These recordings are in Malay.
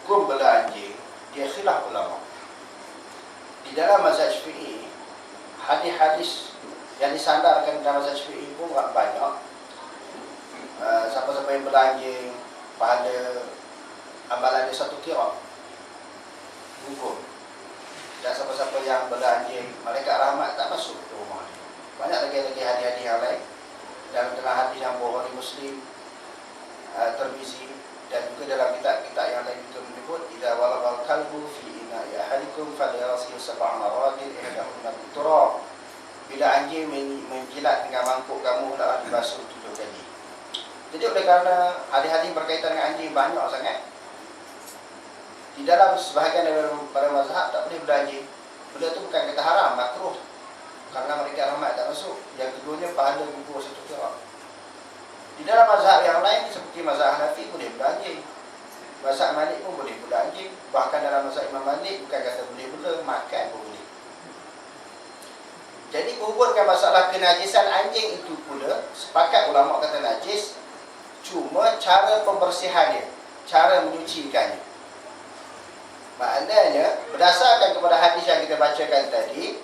hukum bela anjing, dia khilaf ulama. Di dalam mazhab Syafi'i, hadis-hadis yang disandarkan dalam mazhab Syafi'i pun banyak. Siapa-siapa yang bela anjing, pahala amalan dia 1 kira hukum. Dan siapa-siapa yang bela anjing, malaikat rahmat tak masuk ke rumah dia. Banyak lagi hadis-hadis yang lain. Dalam hadis yang Bukhari, Muslim, Tirmizi, dan juga dalam kitab-kitab yang lain juga menyebut idza walaqal kalbu fi ina'i ahadikum falyagsil sab'a maratin ihdahunna biturab. Bila anjing menjilat dengan mangkuk kamu, hendaklah dibasuh 7 kali. Jadi oleh kerana hadis-hadis berkaitan dengan anjing banyak sangat, di dalam sebahagian daripada mazhab tak boleh bela anjing. Benda tu bukan kata haram, makruh, karena mereka rahmat tak masuk. Yang keduanya pahala gugur 1 kira. Di dalam mazhab yang lain seperti mazhab Hanafi boleh bela anjing, mazhab Malik pun boleh bela anjing. Bahkan dalam mazhab Imam Malik bukan kata boleh bela, makan pun boleh. Jadi berhubungkan masalah kenajisan anjing itu pula, sepakat ulama kata najis, cuma cara pembersihannya, cara menyucikannya. Maknanya berdasarkan kepada hadis yang kita bacakan tadi,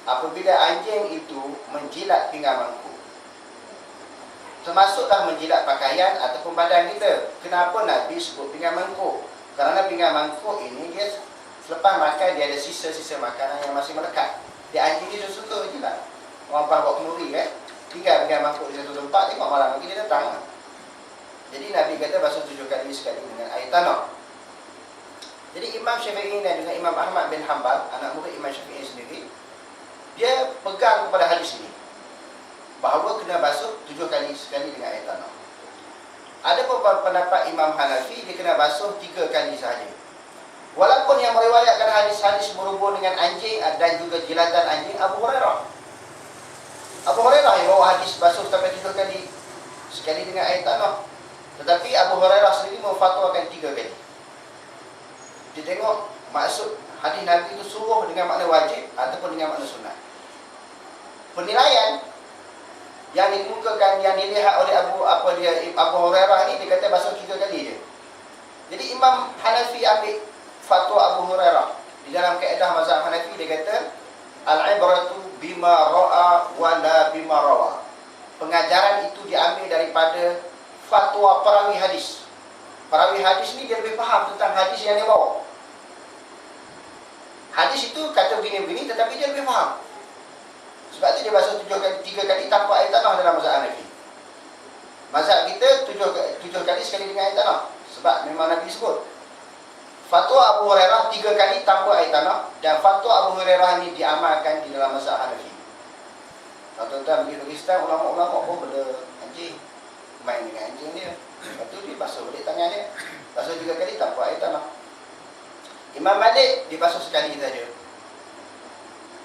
apabila anjing itu menjilat pinggang mangkuk, termasuklah menjilat pakaian ataupun badan kita. Kenapa Nabi sebut pinggang mangkuk? Kerana pinggang mangkuk ini dia selepas makan dia ada sisa-sisa makanan yang masih melekat. Dia anjing dia suka jilat. Orang bawa kenduri tinggal pinggang mangkuk di satu tempat, tengok malam lagi dia datang. Jadi Nabi kata basuh 7 kali sekali dengan air tanah. Jadi Imam Syafi'i dan juga Imam Ahmad bin Hanbal, anak murid Imam Syafi'i sendiri, dia pegang kepada hadis ini, bahawa kena basuh 7 kali sekali dengan air tanah. Ada beberapa pendapat Imam Hanafi, dia kena basuh 3 kali sahaja. Walaupun yang meriwayatkan hadis-hadis berhubung dengan anjing dan juga jilatan anjing Abu Hurairah. Abu Hurairah yang bawa hadis basuh sampai 7 kali sekali dengan air tanah. Tetapi Abu Hurairah sendiri memfatwakan 3 kali. Dia tengok maksud hadis Nabi itu suruh dengan makna wajib ataupun dengan makna sunat. Penilaian yang dikemukakan, yang dilihat oleh Abu Hurairah ni, dia kata basuh 3 kali je. Jadi Imam Hanafi ambil fatwa Abu Hurairah. Di dalam kaedah mazhab Hanafi dia kata al-ibratu bima ra'a wa la bima rawa. Pengajaran itu diambil daripada fatwa perawi hadis. Perawi hadis ni dia lebih faham tentang hadis yang dia bawa. Hadis itu kata begini-begini, tetapi dia lebih faham. Sebab tu dia basuh 3 kali tanpa air tanah dalam mazhab Hanafi. Mazhab kita 7 kali sekali dengan air tanah. Sebab memang Nabi sebut. Fatwa Abu Hurairah 3 kali tanpa air tanah, dan fatwa Abu Hurairah ni diamalkan di dalam mazhab Hanafi. Tuan-tuan pergi Pakistan, ulama-ulama pun bela anjing, main dengan anjing dia. Lepas tu dia basuh balik tangan dia, basuh 3 kali tanpa air tanah. Imam Malik dibasuh sekali saja.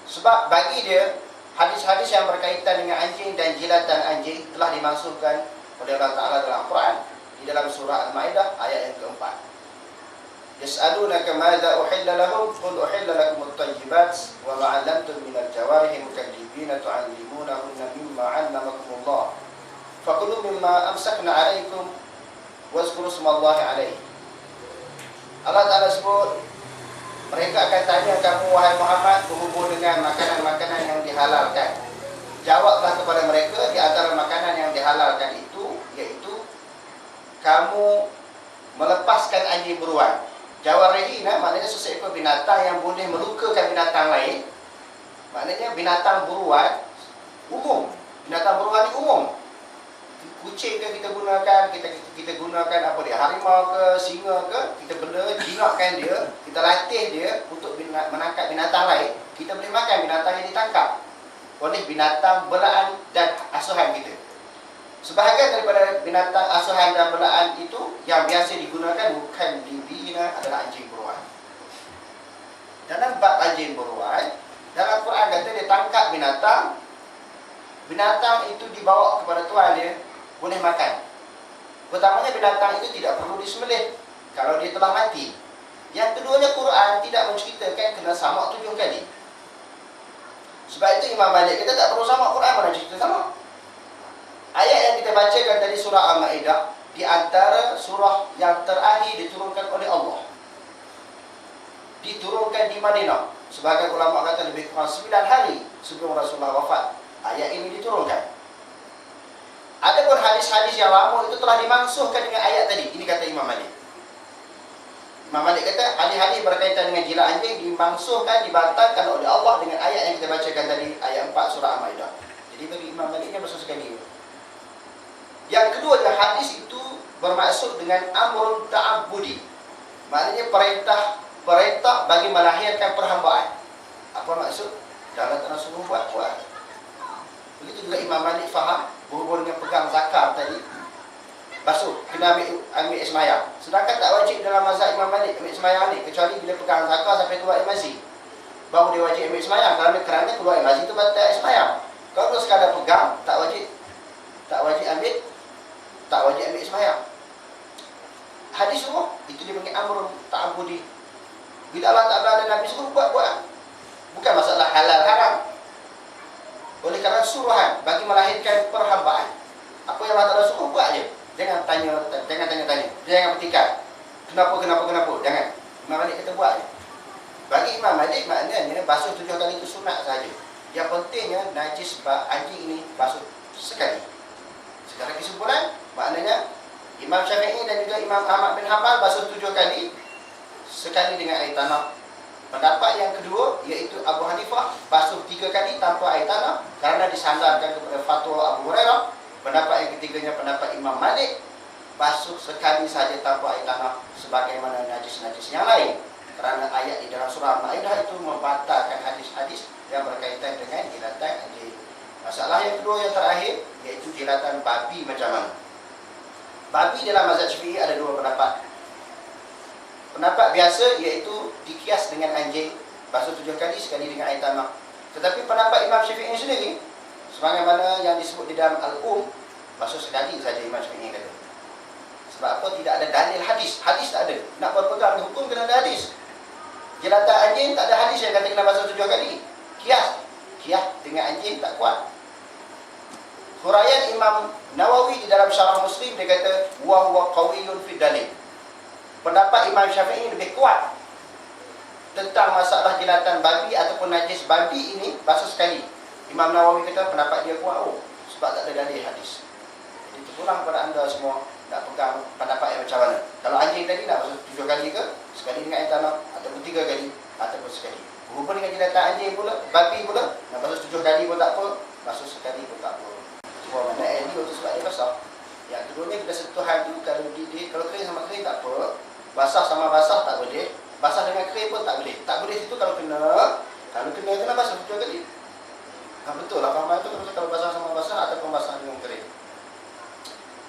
Sebab bagi dia hadis-hadis yang berkaitan dengan anjing dan jilatan anjing telah dimasukkan oleh Allah Ta'ala dalam Quran, di dalam surah Al-Ma'idah ayat yang keempat. Yas'alunaka madza uhilla lahum qul uhilla lakumut thayyibat wa ma 'allamtum minal jawarihi mukadzibina tu'allimunahunna mimma 'allamakumullah fakulu mimma amsakna 'alaikum wazkuru smallahi 'alaihi. Allah Ta'ala sebut, mereka akan tanya kamu wahai Muhammad berhubung dengan makanan-makanan yang dihalalkan. Jawablah kepada mereka, di antara makanan yang dihalalkan itu iaitu kamu melepaskan anjing beruang. Jawarihi maknanya seseekor binatang yang boleh melukakan binatang lain. Maknanya binatang buruan umum. Binatang buruan ni umum. Kucing ke kita gunakan, kita gunakan apa dia, harimau ke, singa ke, kita bela, jinakkan dia, kita latih dia untuk menangkap binatang lain. Kita boleh makan binatang yang ditangkap oleh binatang belaan dan asuhan kita. Sebahagian daripada binatang asuhan dan belaan itu yang biasa digunakan bukan dibina adalah anjing buruan. Dalam bab anjing buruan, dalam Quran kata dia tangkap binatang, binatang itu dibawa kepada tuan dia, boleh makan. Pertamanya binatang itu tidak perlu disembelih kalau dia telah mati. Yang keduanya Quran tidak menceritakan kena samak 7 kali. Sebab itu Imam Malik kita tak perlu samak, Quran mana cerita samak. Ayat yang kita bacakan tadi surah Al-Ma'idah, di antara surah yang terakhir diturunkan oleh Allah. diturunkan di Madinah. Sebahagian ulama kata lebih kurang 9 hari sebelum Rasulullah wafat, ayat ini diturunkan. Adapun hadis-hadis yang lama itu telah dimansuhkan dengan ayat tadi. Ini kata Imam Malik. Imam Malik kata hadis-hadis berkaitan dengan jilat anjing dimansuhkan, dibatalkan oleh Allah dengan ayat yang kita bacakan tadi, ayat 4 surah Al-Maidah. Jadi bagi Imam Malik ni masuk sekali. Yang kedua, hadis itu bermaksud dengan amrun ta'abbudi. Maknanya perintah bagi melahirkan perhambaan. Apa maksud? Jangan tak suruh buat. Begitu juga Imam Malik faham berhubung dengan pegang zakar tadi. Basuh, kena ambil ismayang. Sedangkan tak wajib dalam mazhab Imam Malik ambil ismayang ni, kecuali bila pegang zakar sampai keluar air mazi, baru dia wajib ambil ismayang. Kerana keluar air mazi itu batal ismayang. Kalau sekadar pegang, tak wajib ambil ismayang. Hadis suruh, itu dipanggil amrun ta'abbudi. Bila Allah Ta'ala dan Nabi suruh buat. Bukan masalah halal haram. Oleh kerana suruhan bagi melahirkan perhambaan. Apa yang Allah Ta'ala suruh buat je. Jangan tanya. Jangan petikan. Kenapa. Jangan. Imam Malik kata buat je. Bagi Imam Malik maknanya basuh 7 kali itu sunat saja. Yang pentingnya najis anjing ini basuh sekali. Sekarang kesimpulan, maknanya Imam Syafi'i dan juga Imam Ahmad bin Hanbal basuh 7 kali, sekali dengan air tanah. Pendapat yang kedua iaitu Abu Hanifah basuh 3 kali tanpa air tanah kerana disandarkan kepada fatwa Abu Hurairah. Pendapat yang ketiganya pendapat Imam Malik, basuh sekali saja tanpa air tanah sebagaimana najis-najis yang lain. Kerana ayat di dalam surah Al-Maidah itu membatalkan hadis-hadis yang berkaitan dengan jilatan anjing. Masalah yang kedua yang terakhir iaitu jilatan babi macam mana. Babi dalam mazhab Syafi'i ada 2 pendapat. Pendapat biasa iaitu dikias dengan anjing, basuh 7 kali, sekali dengan air tanah. Tetapi pendapat Imam Syafi'i sendiri, sebagaimana yang disebut di dalam basuh sekali saja Imam Syafi'i kata. Sebab apa? Tidak ada dalil hadis. Hadis tak ada. Nak berpegang hukum kena ada hadis. Jilatan anjing tak ada hadis yang kata kena basuh 7 kali. Kias dengan anjing tak kuat. Huraian Imam Nawawi di dalam Syarah Muslim, dia kata wa huwa qawiyyun fi dalil. Pendapat Imam Syafi'i lebih kuat tentang masalah jilatan babi ataupun najis babi ini basuh sekali. Imam Nawawi kata pendapat dia kuat sebab tak ada dalil hadis. Jadi terpulang kepada anda semua nak pegang pendapat yang macam mana. Kalau anjing tadi nak basuh 7 kali ke, sekali dengan air tanah, ataupun 3 kali, ataupun sekali. Berhubung dengan jilatan anjing pula, babi pula, nak basuh 7 kali pun tak apa, basuh sekali pun tak apa. Cuma mana ini untuk sebab dia basah. Yang keduanya bila sentuhan tu, kalau kering sama kering tak apa, basah sama basah tak boleh, basah dengan kering pun tak boleh. Tak boleh itu kalau kena basah 7 kali. Betul lah, fahaman tu kalau basah sama basah ataupun basah dengan kering.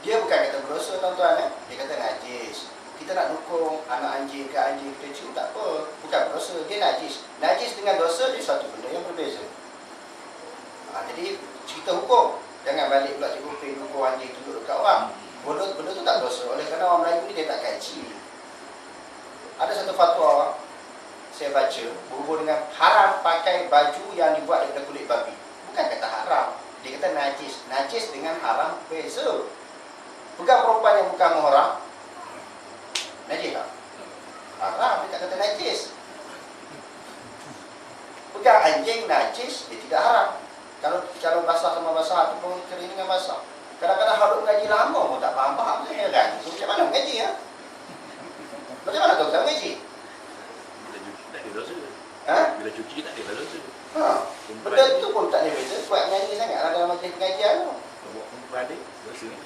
Dia bukan kata berdosa tuan-tuan, dia kata najis. Kita nak dukung anak anjing ke anjing kita cium tak apa, bukan berdosa, dia najis. Najis dengan dosa dia satu benda yang berbeza. Jadi cerita hukum, jangan balik pula cikgu pergi dukung anjing tunduk dekat orang. Benda tu tak berdosa, oleh kerana orang Melayu ni dia tak kaji. Ada satu fatwa saya baca berhubung dengan haram pakai baju yang dibuat daripada kulit babi. Bukan kata haram, dia kata najis. Najis dengan haram beza. Pegang perempuan yang bukan muhram, najis tak? Haram, dia tak kata najis. Pegang anjing najis, dia tidak haram. Kalau basah sama basah ataupun kering dengan basah. Kadang-kadang harus mengaji lama pun tak faham-faham, saya heran. So, macam mana mengaji ya? Macam mana tahu kita mengaji? Bila cuci tak ada dosa. Bila cuci tak ada dosa. Benda tu pun tak ada beza. Buat mengaji sangat lah dalam majlis pengajian tu. Bawa perempuan ada dosa ni.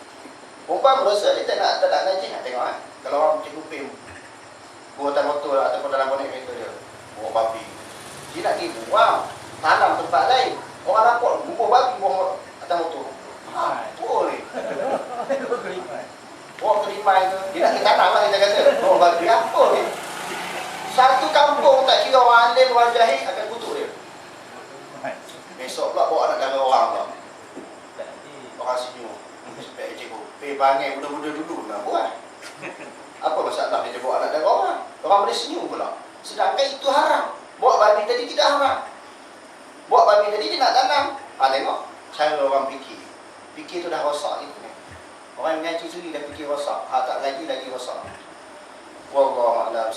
Perempuan berdosa, dia tak nak najis nak tengok Kalau orang cikgu pim buat motor ataupun dalam bonek kereta dia, bawa babi, dia nak dibuang tanam tempat lain. Orang nampak bubuh babi buang atas motor. Boleh. Bawa ke limai ke, dia nak ditanam lah kita kata. Bawa babi apa ni? Satu kampung tak kira orang alim, orang jahil akan kutuk dia. Besok pula bawa anak dara orang pula. Orang senyum. Supaya cikgu bangai budak-budak dulu nak buat. Apa masalah dia bawa anak dara orang? Orang boleh senyum pula. Sedangkan itu haram. Bawa babi tadi tidak haram. Bawa babi tadi dia nak tanam. Tengok cara orang fikir. Fikir tu dah rosak itu. Orang yang ngaji sendiri dah fikir rosak. Tak lagi rosak. Wallahu a'lam.